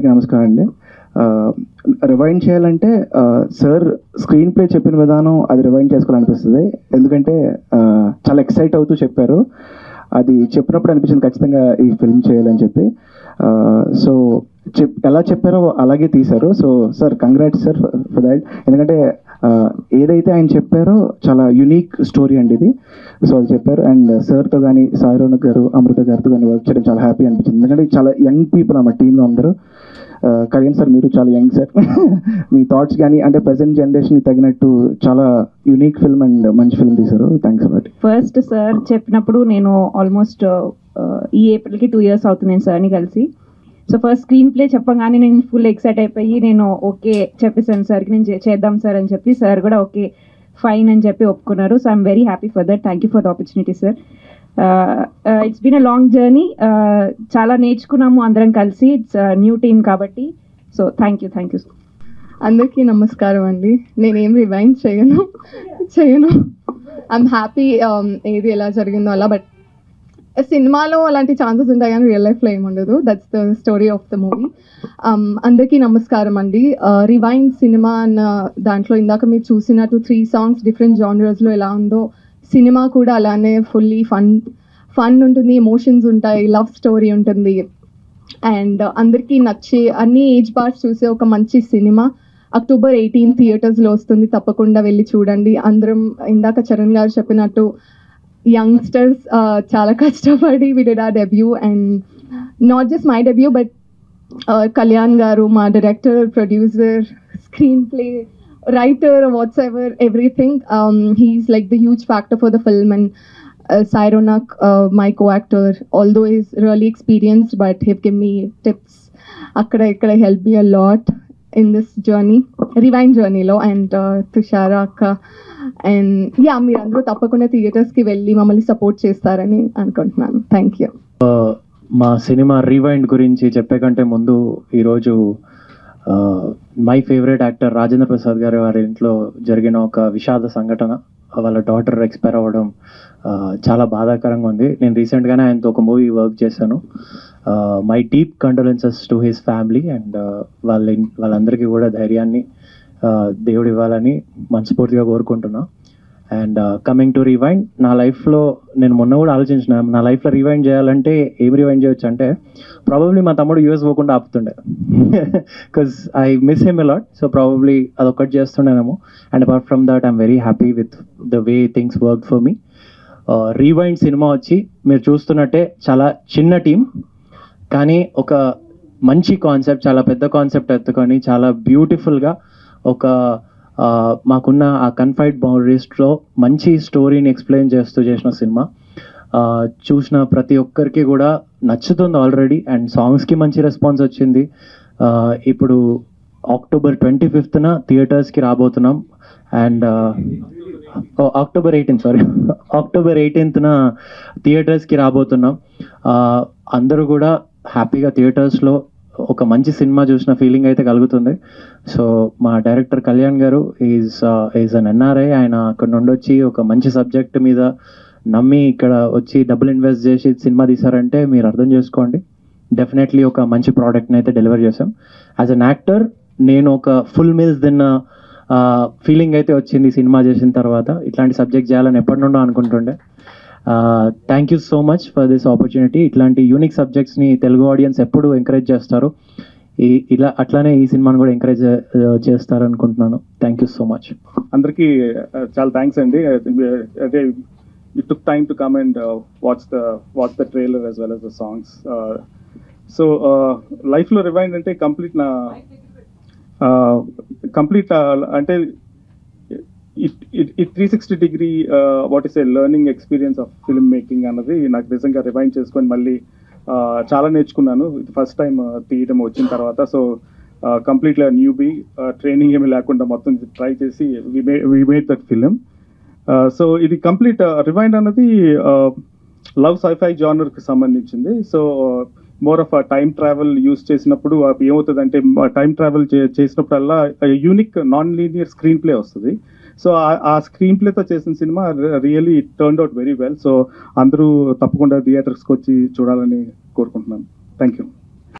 అందరికీ నమస్కారం అండి. రివైండ్ చేయాలంటే సార్ స్క్రీన్ ప్లే చెప్పిన విధానం అది రివైండ్ చేసుకోవాలనిపిస్తుంది. ఎందుకంటే చాలా ఎక్సైట్ అవుతూ చెప్పారు. అది చెప్పినప్పుడు అనిపించింది ఖచ్చితంగా ఈ ఫిల్మ్ చేయాలని చెప్పి. సో ఎలా చెప్పారో అలాగే తీశారు. So sir congrats sir for that. ఎందుకంటే ఏదైతే ఆయన చెప్పారో చాలా యునిక్ స్టోరీ అండి ఇది. సో అది చెప్పారు. అండ్ సార్తో కానీ సాయి రోనక్ గారు, అమృత గారితో కానీ వర్క్ చేయడం చాలా హ్యాపీ అనిపించింది. ఎందుకంటే చాలా యంగ్ పీపుల్ అన్నమాట టీంలో అందరూ. కళ్యాణ్ సార్ మీరు చాలా యంగ్ సార్. మీ థాట్స్ కానీ అంటే ప్రజెంట్ జనరేషన్కి తగినట్టు చాలా యూనిక్ ఫిల్మ్ అండ్ మంచి ఫిల్మ్ తీశారు. Thanks a lot. ఫస్ట్ సార్ చెప్పినప్పుడు నేను ఆల్మోస్ట్ ఈ ఏప్రిల్కి 2 years అవుతుంది నేను సార్ని కలిసి. సో ఫస్ట్ స్క్రీన్ ప్లే చెప్పగానే నేను ఫుల్ ఎక్సైట్ అయిపోయి నేను ఓకే చెప్పేసాను సార్కి, నేను చేద్దాం సార్ అని చెప్పి. సార్ కూడా ఓకే ఫైన్ అని చెప్పి ఒప్పుకున్నారు. So I'm very happy for that. Thank you for the opportunity sir. It's been a long journey. చాలా నేర్చుకున్నాము అందరం కలిసి. ఇట్స్ న్యూ టీమ్ కాబట్టి. So thank you. అందరికీ నమస్కారం అండి. నేనేం రివైండ్ చేయను. ఐఎమ్ హ్యాపీ ఏది ఎలా జరిగిందో అలా. బట్ సినిమాలో అలాంటి ఛాన్సెస్ ఉంటాయి కానీ రియల్ లైఫ్లో ఏముండదు. That's the story of the movie. అందరికీ నమస్కారం అండి. రివైండ్ సినిమా అన్న దాంట్లో ఇందాక మీరు చూసినట్టు 3 songs డిఫరెంట్ జానర్స్లో ఎలా ఉందో సినిమా కూడా అలానే ఫుల్లీ ఫన్ ఉంటుంది, ఎమోషన్స్ ఉంటాయి, లవ్ స్టోరీ ఉంటుంది. అండ్ అందరికీ నచ్చే అన్ని ఏజ్ బార్స్ చూసే ఒక మంచి సినిమా October 18 థియేటర్స్లో వస్తుంది. తప్పకుండా వెళ్ళి చూడండి. అందరం ఇందాక చరణ్ గారు చెప్పినట్టు యంగ్స్టర్స్ చాలా కష్టపడి we did our debut, and not just my debut but Kalyan garu, my director, producer, screenplay writer, whatsoever, everything. He's like the huge factor for the film. And Sai Ronak, my co-actor, although he's really experienced but he given me tips akkada helped me a lot in this journey, rewind journey lo. And Tushara akka, and yeah, మీరు అందరూ తప్పకుండా థియేటర్స్కి వెళ్ళి మమ్మల్ని support చేస్తారని అనుకుంటున్నాను. Thank you. మా cinema rewind గురించి చెప్పే కంటే ముందు ఈరోజు my favourite actor Rajendra Prasad గారు వారి ఇంట్లో జరిగిన ఒక విషాద సంఘటన, వాళ్ళ డాటర్ ఎక్స్పైర్ అవ్వడం చాలా బాధాకరంగా ఉంది. నేను రీసెంట్గానే ఆయనతో ఒక మూవీ వర్క్ చేశాను. My deep condolences to his family. And వాళ్ళందరికీ కూడా ధైర్యాన్ని దేవుడు ఇవ్వాలని మనస్ఫూర్తిగా కోరుకుంటున్నా. అండ్ కమింగ్ టు రివైండ్, నా లైఫ్లో నేను మొన్న కూడా ఆలోచించిన, నా లైఫ్లో రివైండ్ చేయాలంటే ఏం రివైండ్ చేయొచ్చు అంటే ప్రాబబ్లీ మా తమ్ముడు యూఎస్ పోకుండా ఆపుతుండే. Because I miss him a lot. So probably అదొక్కటి చేస్తుండేనేమో. And apart from that I'm very happy with the way things work for me. Rewind cinema వచ్చి మీరు చూస్తున్నట్టే చాలా చిన్న టీం, కానీ ఒక మంచి కాన్సెప్ట్, చాలా పెద్ద కాన్సెప్ట్ ఎత్తుకొని చాలా బ్యూటిఫుల్గా ఒక మాకున్న ఆ కన్ఫైడ్ బౌండరీస్లో మంచి స్టోరీని ఎక్స్ప్లెయిన్ చేస్తూ చేసిన సినిమా. చూసిన ప్రతి ఒక్కరికి కూడా నచ్చుతుంది ఆల్రెడీ. అండ్ సాంగ్స్కి మంచి రెస్పాన్స్ వచ్చింది. ఇప్పుడు October 25th థియేటర్స్కి రాబోతున్నాం. అండ్ October 18th థియేటర్స్కి రాబోతున్నాం. అందరూ కూడా హ్యాపీగా థియేటర్స్లో ఒక మంచి సినిమా చూసిన ఫీలింగ్ అయితే కలుగుతుంది. సో మా డైరెక్టర్ కళ్యాణ్ గారు ఈజ్ అన్ ఎన్ఆర్ఐ. ఆయన అక్కడ నుండి వచ్చి ఒక మంచి సబ్జెక్ట్ మీద నమ్మి ఇక్కడ వచ్చి డబ్బులు ఇన్వెస్ట్ చేసి సినిమా తీశారంటే మీరు అర్థం చేసుకోండి. డెఫినెట్లీ ఒక మంచి ప్రోడక్ట్ని అయితే డెలివర్ చేసాం. యాజ్ అన్ యాక్టర్ నేను ఒక ఫుల్ మీల్స్ తిన్న ఫీలింగ్ అయితే వచ్చింది సినిమా చేసిన తర్వాత. ఇట్లాంటి సబ్జెక్ట్ చేయాలని ఎప్పటి నుండో అనుకుంటుండే. Thank you so much for this opportunity. ఇట్లాంటి యూనిక్ సబ్జెక్ట్స్ని తెలుగు ఆడియన్స్ ఎప్పుడు ఎంకరేజ్ చేస్తారు. అట్లానే ఈ సినిమాని కూడా ఎంకరేజ్ చేస్తారు అనుకుంటున్నాను. Thank you so much. అందరికీ చాలా థ్యాంక్స్ అండి. అంటే you took time to come and watch the trailer as well as the songs. So లైఫ్లో రివైండ్ అంటే కంప్లీట్ అంటే ఈ 360-degree what is a learning experience of film making అన్నది నాకు నిజంగా రివైండ్ చేసుకొని మళ్ళీ చాలా నేర్చుకున్నాను. ఫస్ట్ టైం తీయడం వచ్చిన తర్వాత. సో కంప్లీట్లీ న్యూబీ, ట్రైనింగ్ ఏమీ లేకుండా మొత్తం ట్రై చేసి we made that film. So ఇది కంప్లీట్ రివైండ్ అన్నది లవ్ సైఫై జానర్కి సంబంధించింది. So more of time travel use చేసినప్పుడు ఏమవుతుందంటే టైం ట్రావెల్ చేసినప్పుడల్లా unique non linear screen play వస్తుంది. సో ఆ స్క్రీన్ ప్లేతో చేసిన సినిమా really turned out very well. So అందరూ తప్పకుండా థియేటర్స్కి వచ్చి చూడాలని కోరుకుంటున్నాను. Thank you.